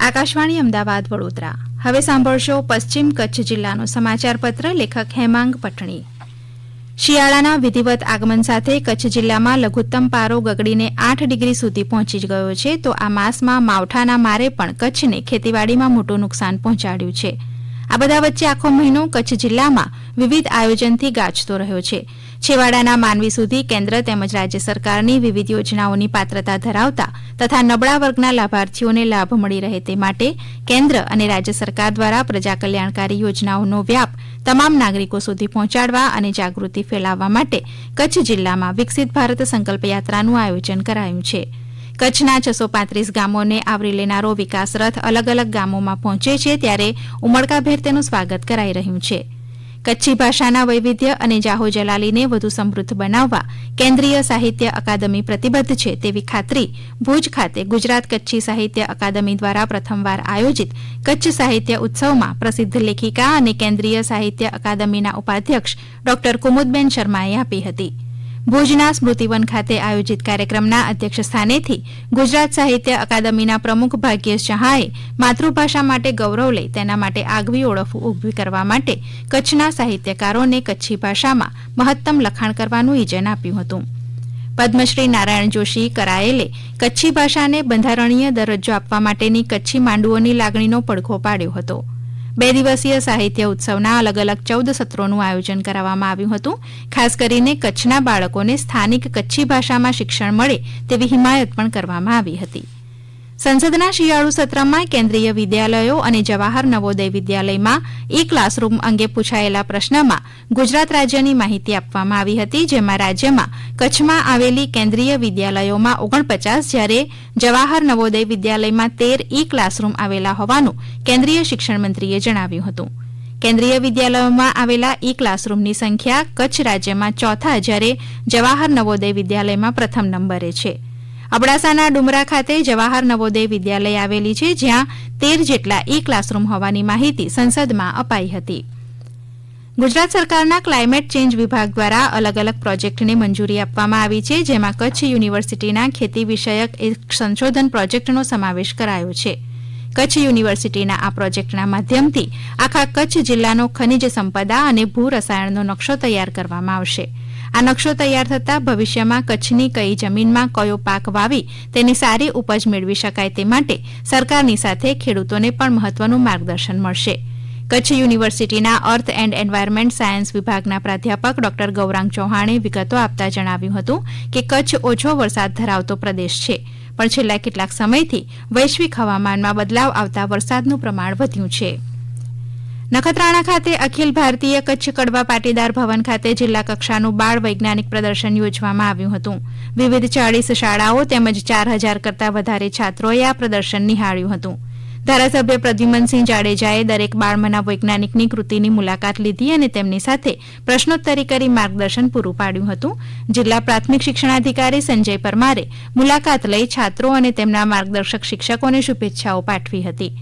આકાશવાણી અમદાવાદ વડોદરા. હવે સાંભળશો પશ્ચિમ કચ્છ જિલ્લાનો સમાચારપત્ર. લેખક હેમાંગ પટણી. શિયાળાના વિધિવત આગમન સાથે કચ્છ જિલ્લામાં લઘુત્તમ પારો ગગડીને 8 ડિગ્રી સુધી પહોંચી ગયો છે, તો આ માસમાં માવઠાના મારે પણ કચ્છને ખેતીવાડીમાં મોટું નુકસાન પહોંચાડ્યું છે. આ બધા વચ્ચે આખો મહિનો કચ્છ જિલ્લામાં વિવિધ આયોજનથી ગાજતો રહ્યો છે. છેવાડાના માનવી સુધી કેન્દ્ર તેમજ રાજ્ય સરકારની વિવિધ યોજનાઓની પાત્રતા ધરાવતા તથા નબળા વર્ગના લાભાર્થીઓને લાભ મળી રહે તે માટે કેન્દ્ર અને રાજ્ય સરકાર દ્વારા પ્રજા કલ્યાણકારી યોજનાઓનો વ્યાપ તમામ નાગરિકો સુધી પહોંચાડવા અને જાગૃતિ ફેલાવવા માટે કચ્છ જિલ્લામાં વિકસિત ભારત સંકલ્પ યાત્રાનું આયોજન કરાયું છે. કચ્છના 635 ગામોને આવરી લેનારો વિકાસ રથ અલગ અલગ ગામોમાં પહોંચે છે, ત્યારે ઉમળકાભેર તેનું સ્વાગત કરાઈ રહ્યું છે. કચ્છી ભાષાના વૈવિધ્ય અને જાહો જલાલીને વધુ સમૃદ્ધ બનાવવા કેન્દ્રીય સાહિત્ય અકાદમી પ્રતિબદ્ધ છે, તેવી ખાતરી ભુજ ખાતે ગુજરાત કચ્છી સાહિત્ય અકાદમી દ્વારા પ્રથમવાર આયોજિત કચ્છ સાહિત્ય ઉત્સવમાં પ્રસિદ્ધ લેખિકા અને કેન્દ્રીય સાહિત્ય અકાદમીના ઉપાધ્યક્ષ ડોક્ટર કુમુદબેન શર્માએ આપી હતી. ભુજના સ્મૃતિવન ખાતે આયોજિત કાર્યક્રમના અધ્યક્ષ સ્થાનેથી ગુજરાત સાહિત્ય અકાદમીના પ્રમુખ ભાગ્યેશ સહાયે માતૃભાષા માટે ગૌરવ લઈ તેના માટે આગવી ઓળખ ઊભી કરવા માટે કચ્છના સાહિત્યકારોને કચ્છી ભાષામાં મહત્તમ લખાણ કરવાનું ઇજન આપ્યું હતું. પદ્મશ્રી નારાયણ જોશી કરાયેલે કચ્છી ભાષાને બંધારણીય દરજ્જો આપવા માટેની કચ્છી માંડુઓની લાગણીનો પડઘો પાડ્યો હતો. 2 દિવસીય સાહિત્ય ઉત્સવના અલગ અલગ 14 સત્રોનું આયોજન કરવામાં આવ્યું હતું. ખાસ કરીને કચ્છના બાળકોને સ્થાનિક કચ્છી ભાષામાં શિક્ષણ મળે તેવી હિમાયત પણ કરવામાં આવી હતી. સંસદના શિયાળુ સત્રમાં કેન્દ્રીય વિદ્યાલયો અને જવાહર નવોદય વિદ્યાલયમાં ક્લાસરૂમ અંગે પૂછાયેલા પ્રશ્નમાં ગુજરાત રાજ્યની માહિતી આપવામાં આવી હતી, જેમાં રાજ્યમાં કચ્છમાં આવેલી કેન્દ્રીય વિદ્યાલયોમાં 49 જ્યારે જવાહર નવોદય વિદ્યાલયમાં 13 ક્લાસરૂમ આવેલા હોવાનું કેન્દ્રીય શિક્ષણ મંત્રીએ જણાવ્યું હતું. કેન્દ્રીય વિદ્યાલયોમાં આવેલા ક્લાસરૂમની સંખ્યા કચ્છ રાજ્યમાં ચોથા જ્યારે જવાહર નવોદય વિદ્યાલયમાં પ્રથમ નંબરે છે. અબડાસાના ડુમરા ખાતે જવાહર નવોદય વિદ્યાલય આવેલી છે, જ્યાં 13 જેટલા ક્લાસરૂમ હોવાની માહિતી સંસદમાં અપાઈ હતી. ગુજરાત સરકારના ક્લાઇમેટ ચેન્જ વિભાગ દ્વારા અલગ અલગ પ્રોજેક્ટને મંજૂરી આપવામાં આવી છે, જેમાં કચ્છ યુનિવર્સિટીના ખેતી વિષયક એક સંશોધન પ્રોજેક્ટનો સમાવેશ કરાયો છે. કચ્છ યુનિવર્સિટીના આ પ્રોજેક્ટના માધ્યમથી આખા કચ્છ જિલ્લાનો ખનિજ સંપદા અને ભૂ રસાયણનો નકશો તૈયાર કરવામાં આવશે. આ નકશો તૈયાર થતાં ભવિષ્યમાં કચ્છની કઈ જમીનમાં કયો પાક વાવી તેની સારી ઉપજ મેળવી શકાય તે માટે સરકારની સાથે ખેડૂતોને પણ મહત્વનું માર્ગદર્શન મળશે. કચ્છ યુનિવર્સિટીના અર્થ એન્ડ એન્વાયરમેન્ટ સાયન્સ વિભાગના પ્રાધ્યાપક ડોક્ટર ગૌરાંગ ચૌહાણે વિગતો આપતા જણાવ્યું હતું કે કચ્છ ઓછો વરસાદ ધરાવતો પ્રદેશ છે, પણ છેલ્લા કેટલાક સમયથી વૈશ્વિક હવામાનમાં બદલાવ આવતા વરસાદનું પ્રમાણ વધ્યું છે. નખત્રાણા ખાતે અખિલ ભારતીય કચ્છ કડવા પાટીદાર ભવન ખાતે જિલ્લા કક્ષાનું બાળ વૈજ્ઞાનિક પ્રદર્શન યોજવામાં આવ્યું હતું. વિવિધ 40 શાળાઓ તેમજ 4000 કરતાં વધારે છાત્રોએ આ પ્રદર્શન નિહાળ્યું હતું. ધારાસભ્ય પ્રદ્યુમનસિંહ જાડેજાએ દરેક બાળ વૈજ્ઞાનિકની કૃતિની મુલાકાત લીધી અને તેમની સાથે પ્રશ્નોત્તરી કરી માર્ગદર્શન પૂરું પાડ્યું હતું. જિલ્લા પ્રાથમિક શિક્ષણાધિકારી સંજય પરમારે મુલાકાત લઈ છાત્રો અને તેમના માર્ગદર્શક શિક્ષકોને શુભેચ્છાઓ પાઠવી હતી.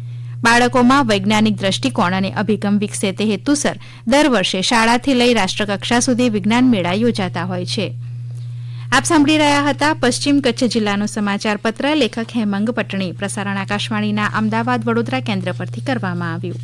બાળકોમાં વૈજ્ઞાનિક દ્રષ્ટિકોણ અને અભિગમ વિકસે તે હેતુસર દર વર્ષે શાળાથી લઈ રાષ્ટ્રકક્ષા સુધી વિજ્ઞાન મેળા યોજાતા હોય છે. આપ સાંભળી રહ્યા હતા પશ્ચિમ કચ્છ જિલ્લાનો સમાચારપત્ર. લેખક હેમાંગ પટણી. પ્રસારણ આકાશવાણીના અમદાવાદ વડોદરા કેન્દ્ર પરથી કરવામાં આવ્યું.